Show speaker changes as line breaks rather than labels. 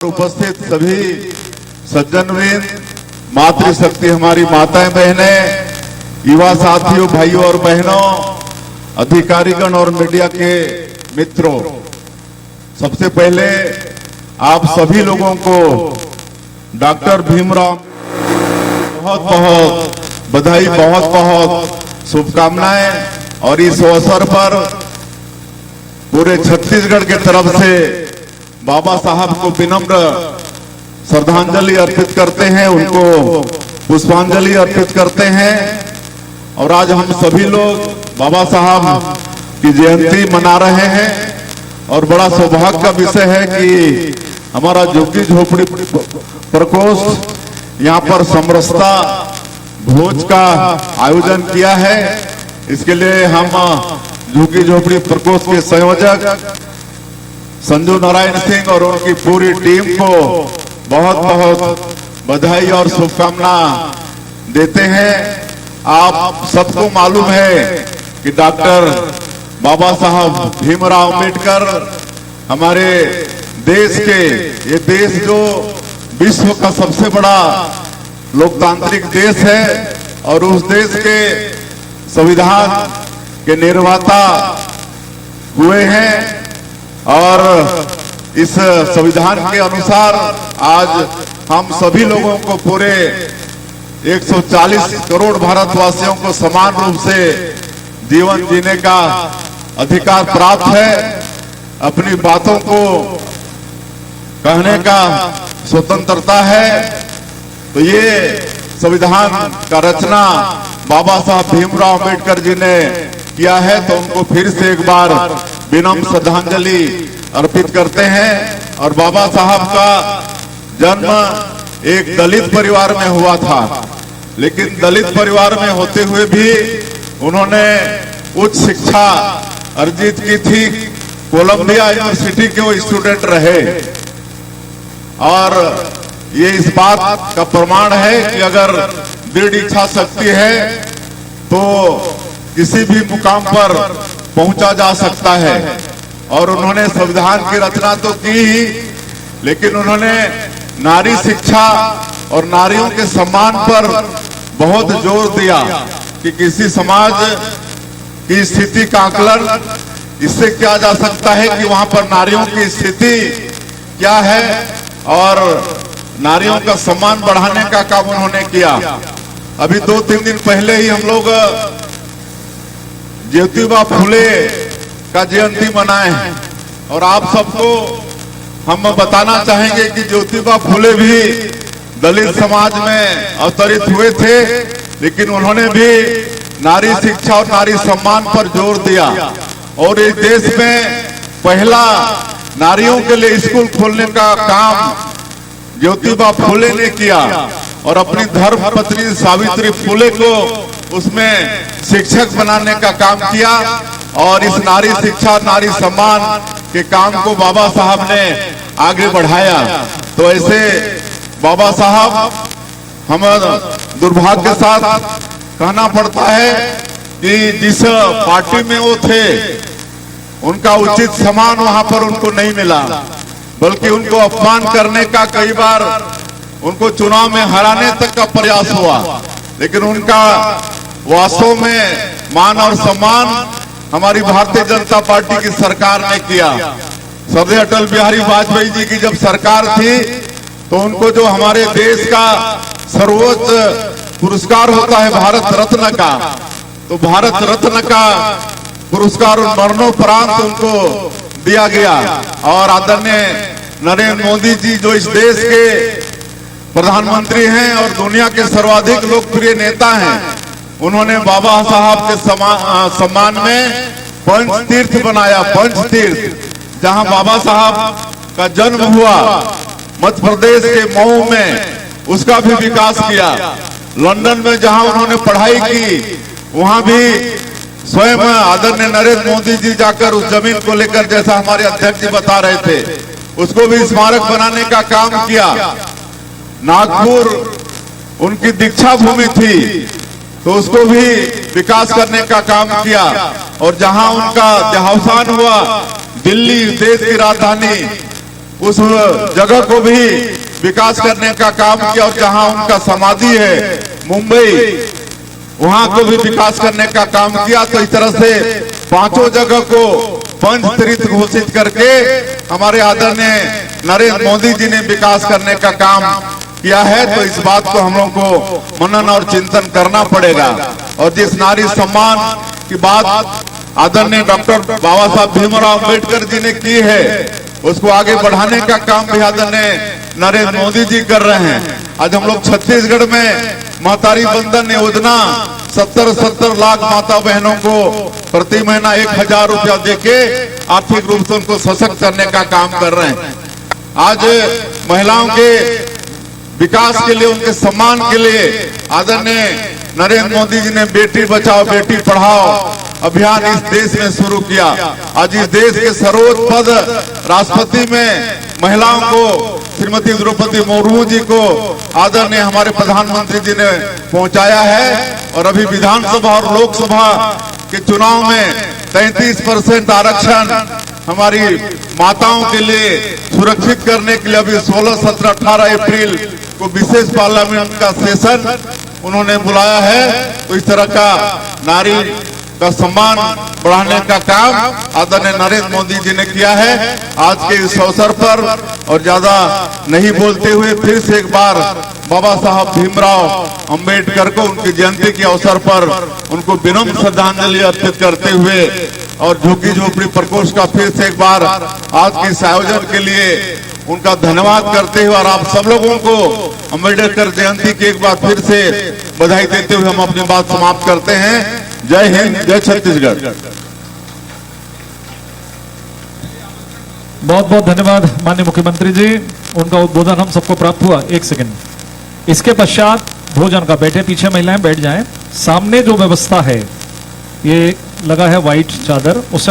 उपस्थित सभी सज्जनवृंद, मातृशक्ति हमारी माताएं बहनें, युवा साथियों, भाइयों और बहनों, अधिकारीगण और मीडिया के मित्रों, सबसे पहले आप सभी लोगों को डॉक्टर भीमराव बहुत बहुत बधाई, बहुत बहुत शुभकामनाएं। और इस अवसर पर पूरे छत्तीसगढ़ के तरफ से बाबा साहब को विनम्र श्रद्धांजलि अर्पित करते हैं, उनको पुष्पांजलि अर्पित करते हैं। और आज हम सभी लोग बाबा साहब की जयंती मना रहे हैं और बड़ा सौभाग्य का विषय है कि हमारा झुग्गी झोपड़ी प्रकोष्ठ यहाँ पर समरसता भोज का आयोजन किया है। इसके लिए हम झुग्गी झोपड़ी प्रकोष्ठ के संयोजक संजू नारायण सिंह और उनकी पूरी टीम को बहुत बहुत बधाई और शुभकामना देते हैं। आप सबको मालूम है कि डॉक्टर बाबा साहब भीमराव अम्बेडकर हमारे देश के, ये देश जो विश्व का सबसे बड़ा लोकतांत्रिक देश है और उस देश के संविधान के निर्माता हुए हैं। और इस संविधान के अनुसार आज हम सभी लोगों को पूरे 140 करोड़ भारतवासियों को समान रूप से जीवन जीने का अधिकार प्राप्त है, अपनी बातों को कहने का स्वतंत्रता है। तो ये संविधान का रचना बाबा साहब भीमराव अम्बेडकर जी ने किया है, तो उनको फिर से एक बार विनम्र श्रद्धांजलि अर्पित करते हैं। और बाबा साहब का जन्म एक दलित परिवार में हुआ था, लेकिन दलित परिवार में होते हुए भी उन्होंने उच्च शिक्षा अर्जित की थी। कोलंबिया यूनिवर्सिटी के वो स्टूडेंट रहे और ये इस बात का प्रमाण है कि अगर दृढ़ इच्छा शक्ति है तो किसी भी मुकाम पर पहुंचा जा सकता है। और उन्होंने संविधान की रचना तो की ही, लेकिन उन्होंने नारी शिक्षा और नारियों के सम्मान पर बहुत जोर दिया कि किसी समाज की स्थिति का आकलन इससे किया जा सकता है कि वहां पर नारियों की स्थिति क्या है और नारियों का सम्मान बढ़ाने का काम उन्होंने किया। अभी 2-3 दिन पहले ही हम लोग ज्योतिबा फुले का जयंती मनाए हैं और आप सबको हम बताना चाहेंगे कि ज्योतिबा फुले भी दलित समाज में अवतरित हुए थे, लेकिन उन्होंने भी नारी शिक्षा और नारी सम्मान पर जोर दिया। और इस देश में पहला नारियों के लिए स्कूल खोलने का काम ज्योतिबा फुले ने किया और अपनी धर्म पत्नी सावित्री फुले को उसमें शिक्षक बनाने का काम किया। और इस नारी शिक्षा, नारी सम्मान के काम को बाबा साहब ने आगे बढ़ाया। तो ऐसे बाबा साहब, हम दुर्भाग्य के साथ कहना पड़ता है कि जिस पार्टी में वो थे उनका उचित सम्मान वहां पर उनको नहीं मिला, बल्कि उनको अपमान करने का, कई बार उनको चुनाव में हराने तक का प्रयास हुआ। लेकिन उनका वास्तव में मान और सम्मान हमारी भारतीय जनता पार्टी की सरकार ने किया। श्रद्धेय अटल बिहारी वाजपेयी जी की जब सरकार थी तो उनको जो हमारे देश का सर्वोच्च पुरस्कार होता है भारत रत्न का, तो भारत रत्न का पुरस्कार मरणोपरांत उनको दिया गया। और आदरणीय नरेंद्र मोदी जी जो इस देश के प्रधानमंत्री हैं और दुनिया के सर्वाधिक लोकप्रिय नेता हैं, उन्होंने बाबा साहब के सम्मान में पंच तीर्थ बनाया। पंच तीर्थ, जहां बाबा साहब का जन्म हुआ मध्य प्रदेश के मऊ में, उसका भी विकास किया। लंदन में जहां उन्होंने पढ़ाई की, वहां भी स्वयं आदरणीय नरेंद्र मोदी जी जाकर उस जमीन को लेकर, जैसा हमारे अध्यक्ष जी बता रहे थे, उसको भी स्मारक बनाने का काम किया। नागपुर उनकी दीक्षा भूमि थी, तो उसको भी विकास करने का काम किया। और जहां उनका देहावसान हुआ, दिल्ली देश की राजधानी, उस जगह को भी विकास करने का काम किया और जहां उनका समाधि है मुंबई, वहां को भी विकास करने का काम किया। तो इस तरह से पांचों जगह को पंच तीर्थ घोषित करके हमारे आदरणीय नरेंद्र मोदी जी ने विकास करने का काम किया है। तो इस बात को हम लोग को मनन और चिंतन करना पड़ेगा। और जिस नारी सम्मान की बात आदरणीय डॉक्टर बाबा साहब भीमराव अम्बेडकर जी ने की है, उसको आगे बढ़ाने का काम भी आदरणीय नरेंद्र मोदी जी कर रहे हैं। आज हम लोग छत्तीसगढ़ में महतारी बंधन योजना 70 लाख माता बहनों को प्रति महीना 1000 रुपया देके आर्थिक रूप से उनको सशक्त करने का काम कर रहे हैं। आज महिलाओं के विकास के लिए, उनके सम्मान के लिए आदरणीय नरेंद्र मोदी जी ने बेटी बचाओ बेटी पढ़ाओ अभियान इस देश में शुरू किया। आज इस देश के सर्वोच्च पद राष्ट्रपति में महिलाओं को श्रीमती द्रौपदी मुर्मू जी को आदरणीय हमारे प्रधानमंत्री जी ने पहुंचाया है। और अभी विधानसभा और लोकसभा के चुनाव में 33% आरक्षण हमारी माताओं के लिए सुरक्षित करने के लिए अभी 16, 17, 18 अप्रैल को विशेष पार्लियामेंट का सेशन उन्होंने बुलाया है। तो इस तरह का नारी का सम्मान बढ़ाने का काम आदरणीय नरेंद्र मोदी जी ने किया है। आज के इस अवसर पर और ज्यादा नहीं बोलते हुए फिर से एक बार बाबा साहब भीमराव अंबेडकर को उनकी जयंती के अवसर पर उनको विनम्र श्रद्धांजलि अर्पित करते हुए और झुग्गी झोपड़ी प्रकोष्ठ का फिर से एक बार आज के इस आयोजन के लिए उनका धन्यवाद करते हुए और आप सब लोगों को अंबेडकर जयंती की एक बार फिर से बधाई देते हुए हम अपनी बात समाप्त करते हैं। जय हिंद, जय छत्तीसगढ़।
बहुत बहुत धन्यवाद माननीय मुख्यमंत्री जी, उनका उद्बोधन हम सबको प्राप्त हुआ। एक सेकंड। इसके पश्चात भोजन का, बैठे पीछे महिलाएं बैठ जाएं। सामने जो व्यवस्था है, ये लगा है व्हाइट चादर, उससे